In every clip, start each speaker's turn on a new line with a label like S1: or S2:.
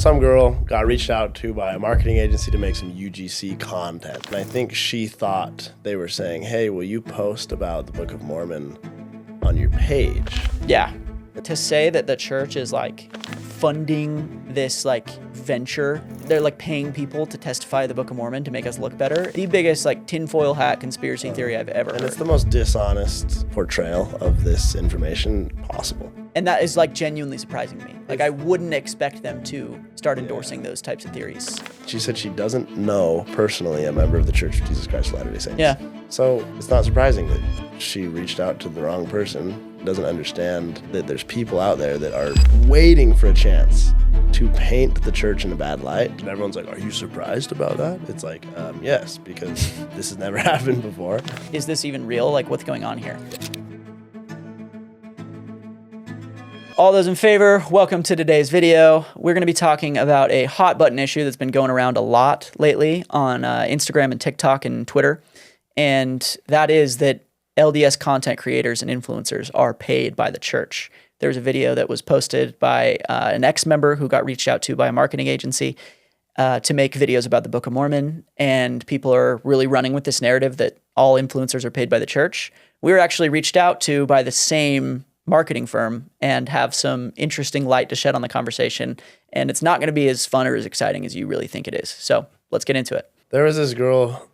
S1: some girl got reached out to by a marketing agency to make some UGC content. And I think she thought they were saying, hey, will you post about the Book of Mormon on your page?
S2: Yeah. To say that the church is like funding this like venture, they're like paying people to testify the Book of Mormon to make us look better. The biggest like tinfoil hat conspiracy theory I've ever heard.
S1: And it's the most dishonest portrayal of this information possible.
S2: And that is like genuinely surprising to me. Like I wouldn't expect them to start endorsing those types of theories.
S1: She said she doesn't know personally a member of the Church of Jesus Christ of Latter-day Saints.
S2: Yeah.
S1: So it's not surprising that she reached out to the wrong person, doesn't understand that there's people out there that are waiting for a chance to paint the church in a bad light. And everyone's like, are you surprised about that? It's like, yes, because this has never happened before.
S2: Is this even real? Like what's going on here? All those in favor, welcome to today's video. We're going to be talking about a hot button issue that's been going around a lot lately on Instagram and TikTok and Twitter. And that is that LDS content creators and influencers are paid by the church. There's a video that was posted by an ex-member who got reached out to by a marketing agency to make videos about the Book of Mormon. And people are really running with this narrative that all influencers are paid by the church. We were actually reached out to by the same marketing firm and have some interesting light to shed on the conversation. And it's not going to be as fun or as exciting as you really think it is. So let's get into it.
S1: There was this girl,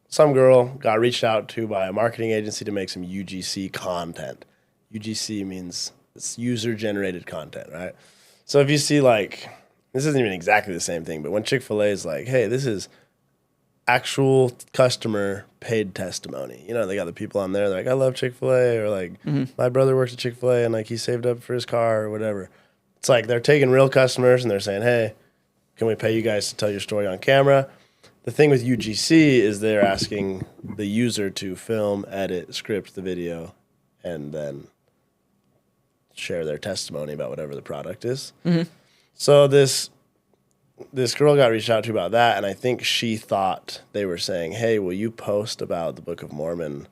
S1: some girl got reached out to by a marketing agency to make some UGC content. UGC means it's user-generated content, right? So if you see like, this isn't even exactly the same thing, but when Chick-fil-A is like, hey, this is actual customer paid testimony. You know, they got the people on there, they're like, I love Chick-fil-A, or like, my brother works at Chick-fil-A and like he saved up for his car or whatever. It's like they're taking real customers and they're saying, hey, can we pay you guys to tell your story on camera? The thing with UGC is they're asking the user to film, edit, script the video, and then share their testimony about whatever the product is. So this girl got reached out to about that, and I think she thought they were saying, hey, will you post about the Book of Mormon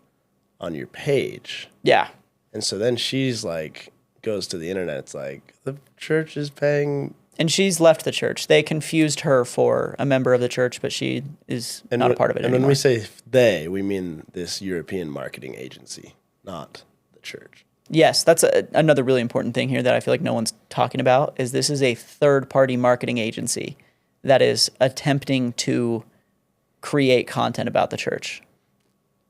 S1: on your page?
S2: Yeah.
S1: And so then she's like, goes to the internet, it's like, the church is paying.
S2: And she's left the church. They confused her for a member of the church, but she is not a part of it anymore.
S1: And when we say they, we mean this European marketing agency, not the church.
S2: Yes, that's another really important thing here that I feel like no one's talking about, is this is a third-party marketing agency that is attempting to create content about the church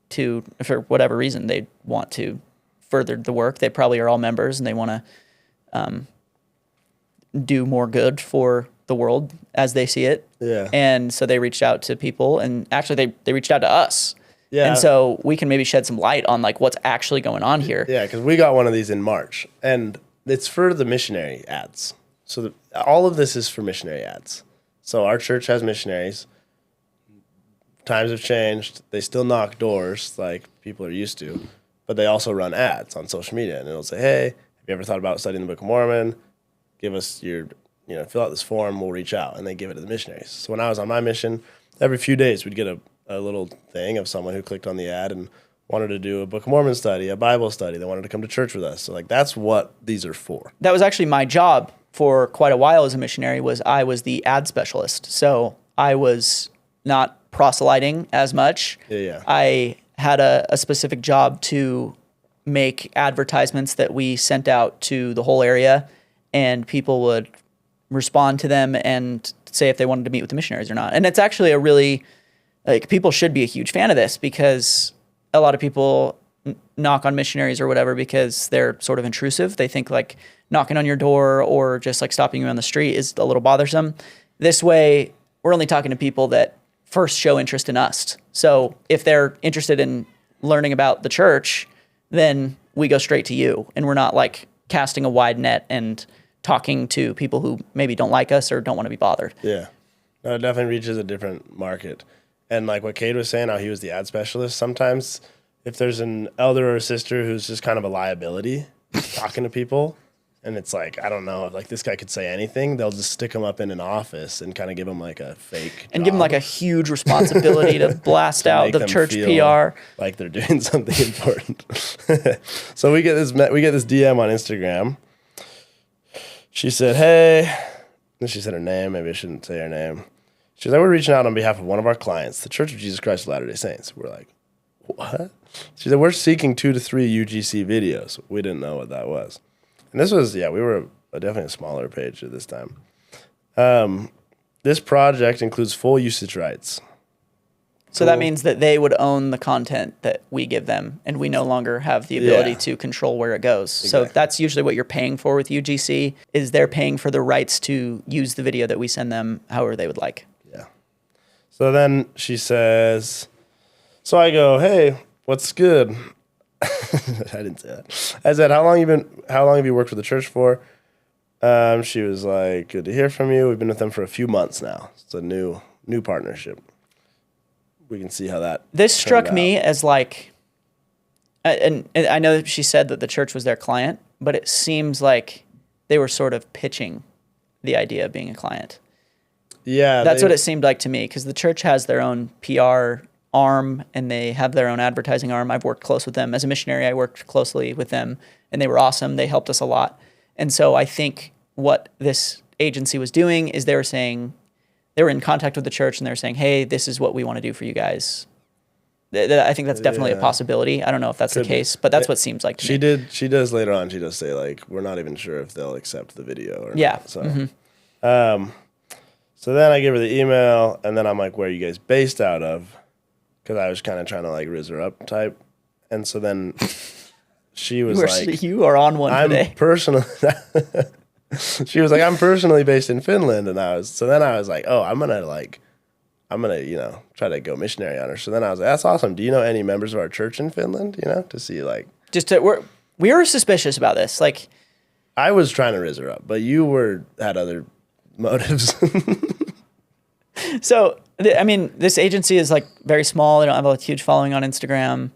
S2: to, for whatever reason, they want to further the work. They probably are all members and they want to do more good for the world as they see it.
S1: Yeah.
S2: And so they reached out to people, and actually they reached out to us.
S1: Yeah.
S2: And so we can maybe shed some light on like what's actually going on here.
S1: Yeah, because we got one of these in March, and it's for the missionary ads. So all of this is for missionary ads. So our church has missionaries. Times have changed. They still knock doors like people are used to, but they also run ads on social media, and it'll say, hey, have you ever thought about studying the Book of Mormon? Give us your, fill out this form, we'll reach out. And they give it to the missionaries. So when I was on my mission, every few days we'd get a little thing of someone who clicked on the ad and wanted to do a Book of Mormon study, a Bible study. They wanted to come to church with us. So like that's what these are for.
S2: That was actually my job for quite a while as a missionary. I was the ad specialist. So I was not proselyting as much.
S1: Yeah.
S2: I had a specific job to make advertisements that we sent out to the whole area, and people would respond to them and say if they wanted to meet with the missionaries or not. And it's actually a really, like, people should be a huge fan of this, because a lot of people knock on missionaries or whatever because they're sort of intrusive. They think like knocking on your door or just like stopping you on the street is a little bothersome. This way, we're only talking to people that first show interest in us. So if they're interested in learning about the church, then we go straight to you, and we're not like casting a wide net and talking to people who maybe don't like us or don't want to be bothered.
S1: Yeah. No, it definitely reaches a different market. And like what Cade was saying, how he was the ad specialist, sometimes if there's an elder or a sister who's just kind of a liability talking to people, and it's like, I don't know, if like this guy could say anything, they'll just stick him up in an office and kind of give him like a fake
S2: and
S1: job.
S2: give him like a huge responsibility to blast out the church PR.
S1: Like they're doing something important. So we get this DM on Instagram. She said, hey, And she said her name. Maybe I shouldn't say her name. She's like, we're reaching out on behalf of one of our clients, the Church of Jesus Christ of Latter-day Saints. We're like, what? She said, we're seeking 2 to 3 UGC videos. We didn't know what that was. And this was, we were definitely a smaller page at this time. This project includes full usage rights.
S2: So that means that they would own the content that we give them, and we no longer have the ability to control where it goes. Exactly. So that's usually what you're paying for with UGC, is they're paying for the rights to use the video that we send them however they would like.
S1: Yeah. So then she says, so I go, hey, what's good? I didn't say that. I said, how long have you worked with the church for? She was like, good to hear from you. We've been with them for a few months now. It's a new partnership. We can see how that.
S2: This struck me as like, and I know she said that the church was their client, but it seems like they were sort of pitching the idea of being a client.
S1: Yeah.
S2: That's what it seemed like to me, because the church has their own PR arm and they have their own advertising arm. I've worked close with them. As a missionary, I worked closely with them and they were awesome. They helped us a lot. And so I think what this agency was doing is they were saying, they were in contact with the church and they were saying, hey, this is what we want to do for you guys. I think that's definitely a possibility. I don't know if that's the case, but that's what seems like to me.
S1: She does later on. She does say, like, we're not even sure if they'll accept the video or not. So, so then I give her the email and then I'm like, where are you guys based out of? Because I was kind of trying to like riz her up type. And so then she was like,
S2: you are on one today.
S1: She was like, I'm personally based in Finland. And then I was like, oh, I'm going to, try to go missionary on her. So then I was like, that's awesome. Do you know any members of our church in Finland, to see like.
S2: We were suspicious about this. Like,
S1: I was trying to riz her up, but you had other motives.
S2: So, this agency is like very small. They don't have a huge following on Instagram.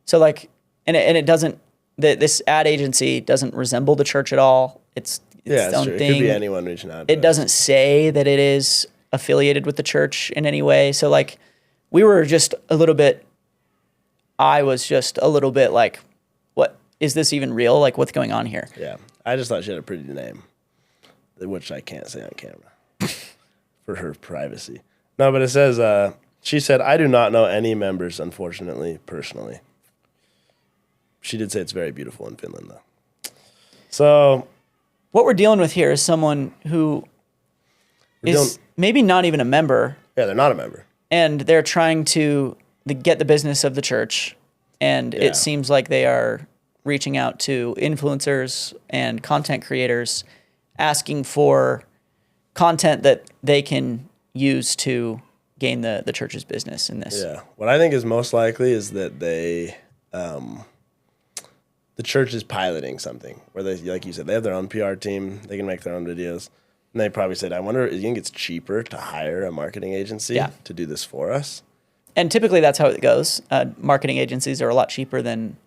S2: So like, and it doesn't, this ad agency doesn't resemble the church at all. It's its own
S1: true.
S2: thing.
S1: It could be anyone reaching out.
S2: It doesn't say that it is affiliated with the church in any way. So like, I was just a little bit like, what, is this even real? Like, what's going on here?
S1: Yeah. I just thought she had a pretty name, which I can't say on camera for her privacy. No, but it says, she said, I do not know any members, unfortunately, personally. She did say it's very beautiful in Finland, though. So
S2: what we're dealing with here is someone who is maybe not even a member.
S1: Yeah, they're not a member.
S2: And they're trying to get the business of the church. And it seems like they are reaching out to influencers and content creators, asking for content that they can use to gain the church's business in this.
S1: Yeah. What I think is most likely is that the church is piloting something where they, like you said, they have their own PR team. They can make their own videos. And they probably said, I wonder, do you think it's cheaper to hire a marketing agency to do this for us?
S2: And typically that's how it goes. Marketing agencies are a lot cheaper than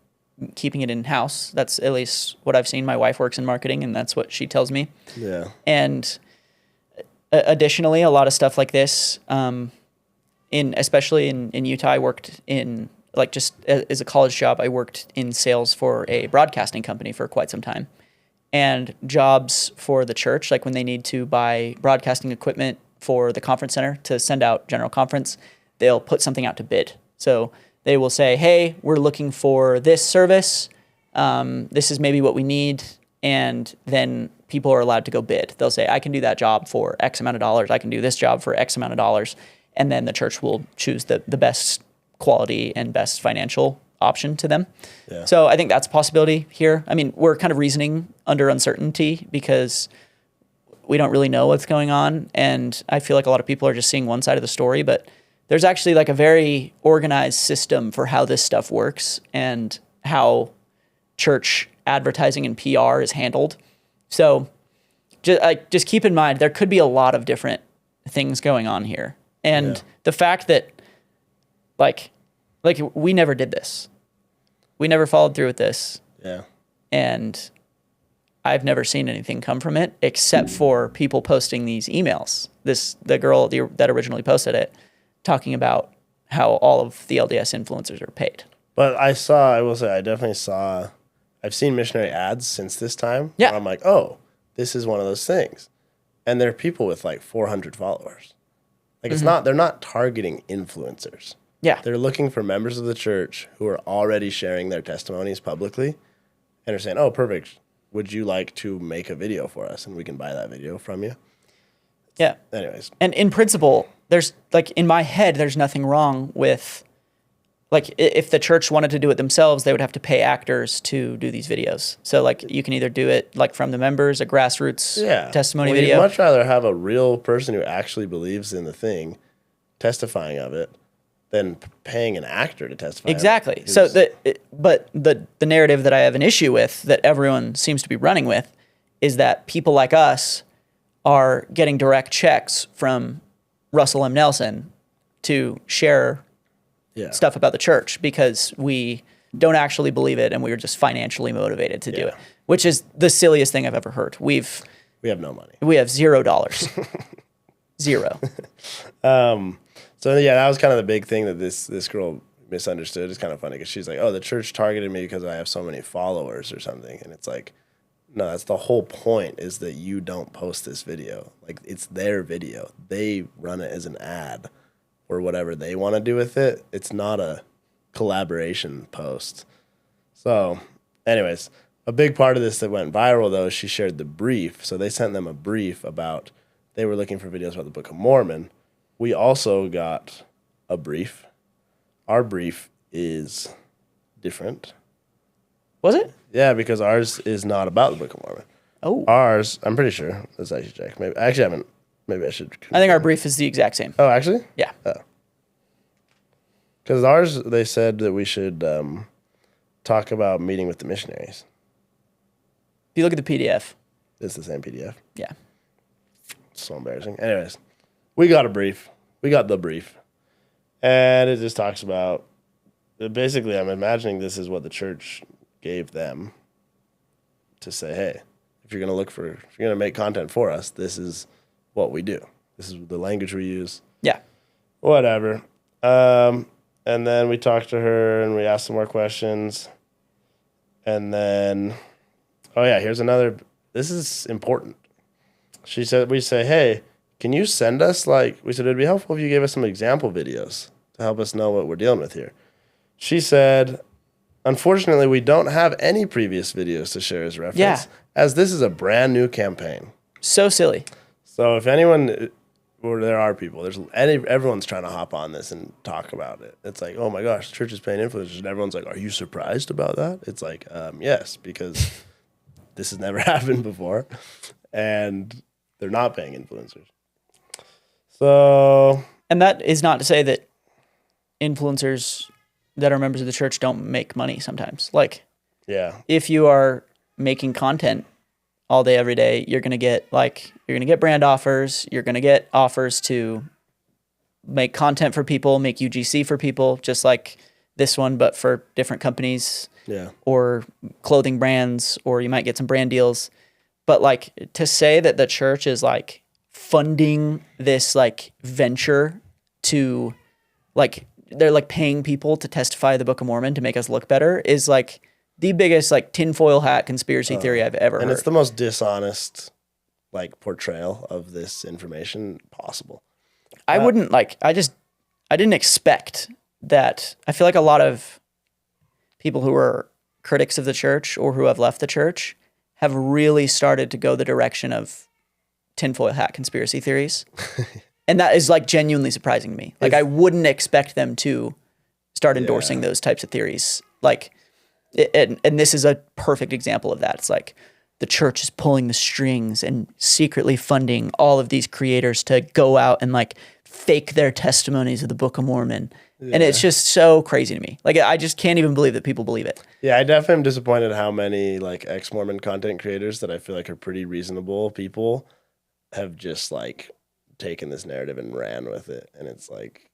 S2: keeping it in-house. That's at least what I've seen. My wife works in marketing, and that's what she tells me.
S1: Yeah.
S2: And additionally, a lot of stuff like this, especially in Utah, I worked in, like, just as a college job, I worked in sales for a broadcasting company for quite some time. And jobs for the church, like when they need to buy broadcasting equipment for the conference center to send out general conference, they'll put something out to bid. So they will say, hey, we're looking for this service. This is maybe what we need. And then people are allowed to go bid. They'll say, I can do that job for X amount of dollars. I can do this job for X amount of dollars. And then the church will choose the best quality and best financial option to them. Yeah. So I think that's a possibility here. I mean, we're kind of reasoning under uncertainty because we don't really know what's going on. And I feel like a lot of people are just seeing one side of the story, but there's actually like a very organized system for how this stuff works and how church advertising and PR is handled. So just keep in mind, there could be a lot of different things going on here. And the fact that like we never did this. We never followed through with this.
S1: Yeah.
S2: And I've never seen anything come from it except for people posting these emails. The girl that originally posted it, talking about how all of the LDS influencers are paid.
S1: But I will say, I definitely saw, I've seen missionary ads since this time.
S2: Yeah.
S1: Where I'm like, oh, this is one of those things. and they're people with like 400 followers. Like it's not, they're not targeting influencers.
S2: Yeah.
S1: They're looking for members of the church who are already sharing their testimonies publicly and are saying, oh, perfect. Would you like to make a video for us? And we can buy that video from you.
S2: Yeah.
S1: Anyways.
S2: And in principle, there's like in my head, there's nothing wrong with like if the church wanted to do it themselves, they would have to pay actors to do these videos. So like you can either do it like from the members, a grassroots testimony video.
S1: You'd much rather have a real person who actually believes in the thing testifying of it than paying an actor to testify.
S2: Exactly. So but the narrative that I have an issue with that everyone seems to be running with is that people like us are getting direct checks from Russell M. Nelson to share stuff about the church because we don't actually believe it and we were just financially motivated to do it, which is the silliest thing I've ever heard. We
S1: have no money.
S2: We have $0. Zero.
S1: So yeah, that was kind of the big thing that this girl misunderstood. It's kind of funny because she's like, oh, the church targeted me because I have so many followers or something. And it's like, no, that's the whole point is that you don't post this video. Like it's their video. They run it as an ad or whatever they want to do with it. It's not a collaboration post. So anyways, a big part of this that went viral though, she shared the brief. So they sent them a brief about, they were looking for videos about the Book of Mormon. We also got a brief. Our brief is different.
S2: Was it?
S1: Yeah, because ours is not about the Book of Mormon.
S2: Oh.
S1: Ours, I'm pretty sure. Let's actually check. Maybe I haven't. Maybe I should.
S2: I think our brief is the exact same.
S1: Oh, actually?
S2: Yeah.
S1: Oh. Because ours, they said that we should talk about meeting with the missionaries.
S2: If you look at the PDF.
S1: It's the same PDF.
S2: Yeah.
S1: It's so embarrassing. Anyways, we got a brief. We got the brief. And it just talks about, basically, I'm imagining this is what the church gave them to say, hey, if you're going to make content for us, this is what we do. This is the language we use.
S2: Yeah.
S1: Whatever. And then we talked to her and we asked some more questions. And then, oh yeah, here's another, this is important. She said, we say, hey, can you send us we said, it'd be helpful if you gave us some example videos to help us know what we're dealing with here. She said, unfortunately, we don't have any previous videos to share as reference, as this is a brand new campaign.
S2: So silly.
S1: So if anyone, or there are people, everyone's trying to hop on this and talk about it. It's like, oh my gosh, the church is paying influencers. And everyone's like, are you surprised about that? It's like, yes, because this has never happened before. And they're not paying influencers. So.
S2: And that is not to say that influencers that are members of the church don't make money sometimes. Like, if you are making content all day, every day, you're going to get brand offers. You're going to get offers to make content for people, make UGC for people, just like this one, but for different companies or clothing brands, or you might get some brand deals. But like to say that the church is like funding this like venture to like, they're like paying people to testify the Book of Mormon to make us look better is like the biggest like tinfoil hat conspiracy theory I've ever heard.
S1: And it's the most dishonest like portrayal of this information possible.
S2: I didn't expect that. I feel like a lot of people who are critics of the church or who have left the church have really started to go the direction of tinfoil hat conspiracy theories. And that is like genuinely surprising to me. Like I wouldn't expect them to start endorsing those types of theories. Like, and this is a perfect example of that. It's like the church is pulling the strings and secretly funding all of these creators to go out and like fake their testimonies of the Book of Mormon. Yeah. And it's just so crazy to me. Like, I just can't even believe that people believe it.
S1: Yeah, I definitely am disappointed how many like ex-Mormon content creators that I feel like are pretty reasonable people have just like taken this narrative and ran with it. And it's like,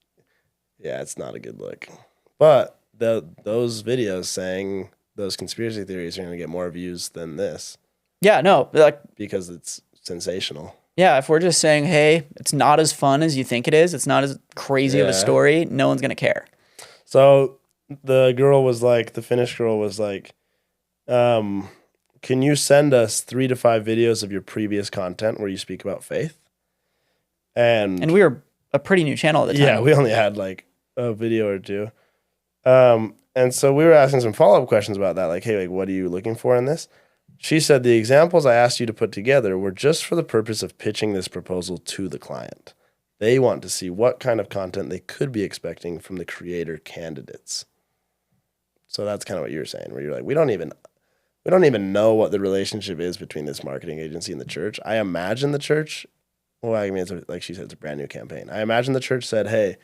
S1: yeah, it's not a good look. But those videos saying those conspiracy theories are going to get more views than this.
S2: Yeah, no, like
S1: because it's sensational.
S2: Yeah, if we're just saying, hey, it's not as fun as you think it is, it's not as crazy of a story, no one's going to care.
S1: So the Finnish girl was like, can you send us 3 to 5 videos of your previous content where you speak about faith? And
S2: we were a pretty new channel at the time.
S1: yeah, we only had like a video or two. And so we were asking some follow-up questions about that. Like, hey, like, what are you looking for in this? She said, the examples I asked you to put together were just for the purpose of pitching this proposal to the client. They want to see what kind of content they could be expecting from the creator candidates. So that's kind of what you're saying, where you're like, we don't even know what the relationship is between this marketing agency and the church. I imagine the church, well, I mean, like she said, it's a brand new campaign. I imagine the church said, hey,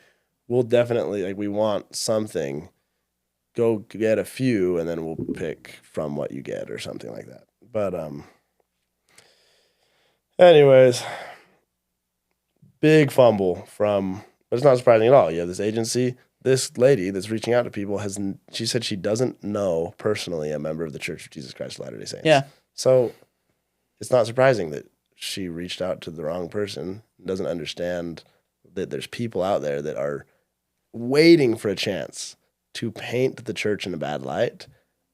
S1: we'll definitely, like, we want something. Go get a few, and then we'll pick from what you get or something like that. But anyways, big fumble from, but it's not surprising at all. You have this agency, this lady that's reaching out to people she said she doesn't know personally a member of the Church of Jesus Christ of Latter-day Saints.
S2: Yeah.
S1: So it's not surprising that she reached out to the wrong person, doesn't understand that there's people out there that are waiting for a chance to paint the church in a bad light.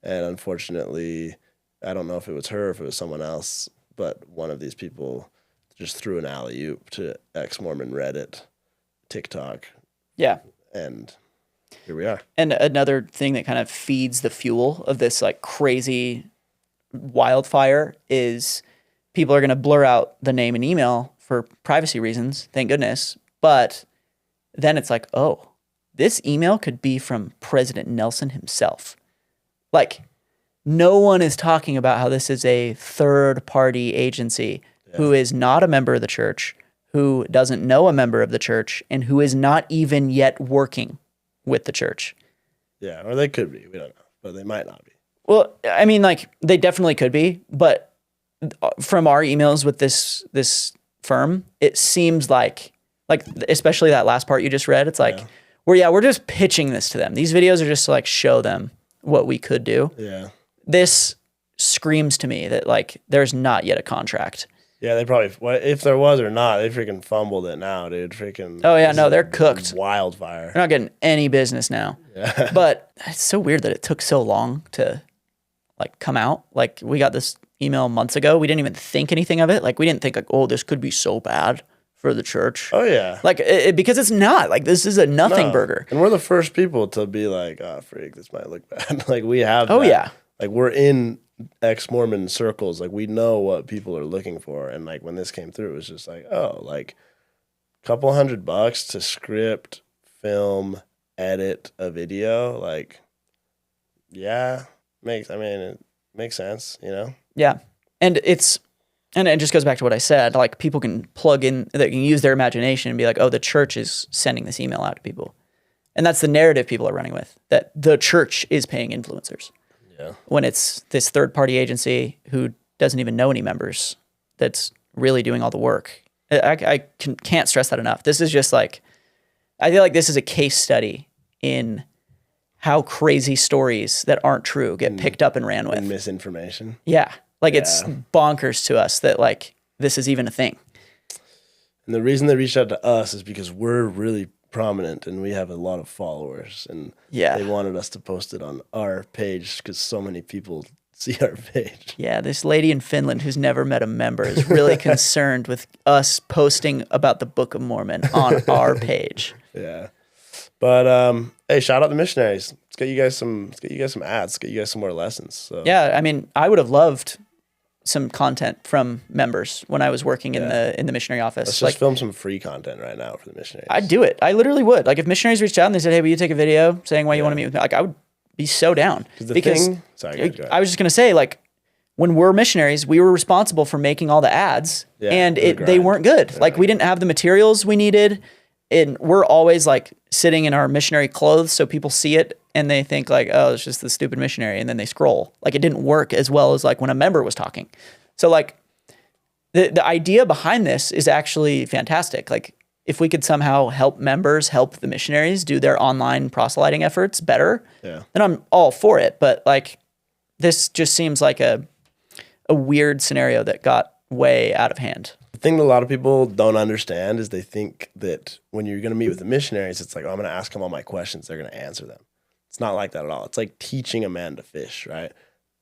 S1: And unfortunately, I don't know if it was her or if it was someone else, but one of these people just threw an alley-oop to ex-Mormon Reddit, TikTok.
S2: Yeah.
S1: And here we are.
S2: And another thing that kind of feeds the fuel of this like crazy wildfire is people are going to blur out the name and email for privacy reasons, thank goodness. But then it's like, oh, this email could be from President Nelson himself. Like, no one is talking about how this is a third-party agency who is not a member of the church, who doesn't know a member of the church, and who is not even yet working with the church.
S1: Yeah, or they could be. We don't know, but they might not be.
S2: Well, I mean, like, they definitely could be, but from our emails with this firm, it seems like especially that last part you just read, it's like, we're just pitching this to them. These videos are just to like show them what we could do.
S1: Yeah.
S2: This screams to me that like there's not yet a contract.
S1: Yeah, they probably, if there was or not, they freaking fumbled it now, dude. Freaking.
S2: Oh yeah, no, they're cooked.
S1: Wildfire.
S2: They're not getting any business now.
S1: Yeah.
S2: But it's so weird that it took so long to like come out. Like we got this email months ago. We didn't even think anything of it. Like we didn't think like, oh, this could be so bad for the church.
S1: Oh yeah.
S2: Like because it's not. Like this is a nothing burger.
S1: And we're the first people to be like, oh freak, this might look bad. Like we have.
S2: Oh
S1: that.
S2: yeah.
S1: Like we're in ex-Mormon circles. Like we know what people are looking for. And like when this came through, it was just like, oh, like a couple $100 to script, film, edit a video. Like, yeah, it makes sense, you know?
S2: Yeah. And it just goes back to what I said. Like people can plug in, they can use their imagination and be like, oh, the church is sending this email out to people. And that's the narrative people are running with, that the church is paying influencers.
S1: Yeah.
S2: When it's this third-party agency who doesn't even know any members that's really doing all the work. I can't stress that enough. This is just like, I feel like this is a case study in how crazy stories that aren't true get picked up and ran with.
S1: And misinformation.
S2: Yeah. Like it's bonkers to us that like this is even a thing.
S1: And the reason they reached out to us is because we're really prominent and we have a lot of followers, and they wanted us to post it on our page because so many people see our page. Yeah,
S2: this lady in Finland who's never met a member is really concerned with us posting about the Book of Mormon on our page.
S1: Yeah, but hey, shout out the missionaries. Let's get you guys some ads. Let's get you guys some more lessons. So.
S2: Yeah, I mean, I would have loved some content from members when I was working in the missionary office.
S1: Let's just film some free content right now for the missionaries.
S2: I'd do it. I literally would. Like if missionaries reached out and they said, hey, will you take a video saying why you want to meet with me? Like I would be so down. I was just going to say, like when we're missionaries, we were responsible for making all the ads and they weren't good. Like we didn't have the materials we needed. And we're always like sitting in our missionary clothes so people see it and they think like, oh, it's just the stupid missionary. And then they scroll. Like it didn't work as well as like when a member was talking. So like the idea behind this is actually fantastic. Like if we could somehow help members help the missionaries do their online proselyting efforts better, then I'm all for it. But like this just seems like a weird scenario that got way out of hand.
S1: The thing that a lot of people don't understand is they think that when you're going to meet with the missionaries, it's like, oh, I'm going to ask them all my questions. They're going to answer them. It's not like that at all. It's like teaching a man to fish, right?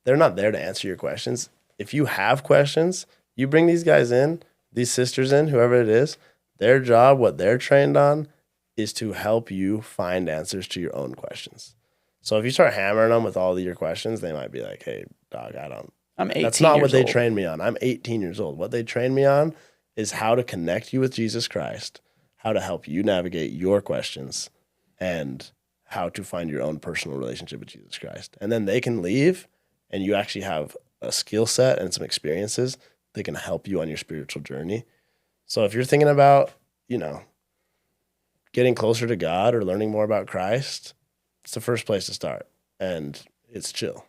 S1: They're not there to answer your questions. if you have questions, you bring these guys in, these sisters in, whoever it is, their job, what they're trained on, is to help you find answers to your own questions. So if you start hammering them with all of your questions, they might be like, hey, dog,
S2: I'm 18
S1: that's not what
S2: years
S1: they
S2: old.
S1: trained me on. I'm 18 years old. What they trained me on is how to connect you with Jesus Christ, how to help you navigate your questions, and how to find your own personal relationship with Jesus Christ. And then they can leave, and you actually have a skill set and some experiences that can help you on your spiritual journey. So if you're thinking about, getting closer to God or learning more about Christ, it's the first place to start. And it's chill.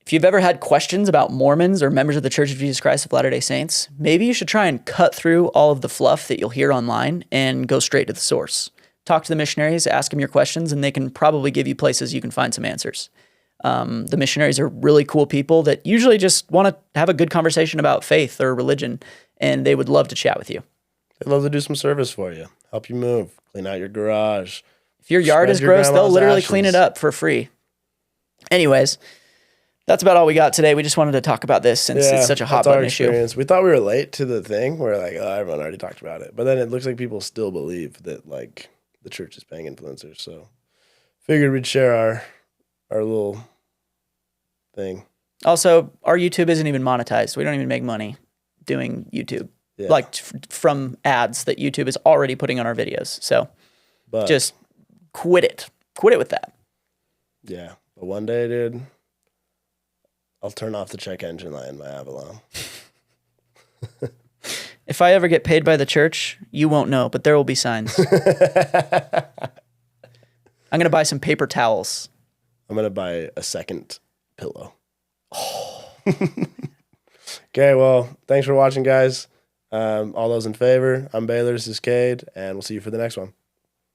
S2: If you've ever had questions about Mormons or members of the Church of Jesus Christ of Latter-day Saints, maybe you should try and cut through all of the fluff that you'll hear online and go straight to the source. Talk to the missionaries, ask them your questions, and they can probably give you places you can find some answers. The missionaries are really cool people that usually just want to have a good conversation about faith or religion, and they would love to chat with you.
S1: They'd love to do some service for you, help you move, clean out your garage.
S2: If your yard is gross, they'll literally clean it up for free. Anyways, that's about all we got today. We just wanted to talk about this since it's such a hot button issue.
S1: We thought we were late to the thing. We're like, oh, everyone already talked about it. But then it looks like people still believe that like the church is paying influencers. So figured we'd share our little thing.
S2: Also, our YouTube isn't even monetized. We don't even make money doing YouTube.
S1: Yeah.
S2: Like from ads that YouTube is already putting on our videos. So just quit it. Quit it with that.
S1: Yeah. But one day, dude, I'll turn off the check engine light in my Avalon.
S2: If I ever get paid by the church, you won't know, but there will be signs. I'm going to buy some paper towels.
S1: I'm going to buy a second pillow. Okay, well, thanks for watching, guys. All those in favor, I'm Baylor, this is Cade, and we'll see you for the next one.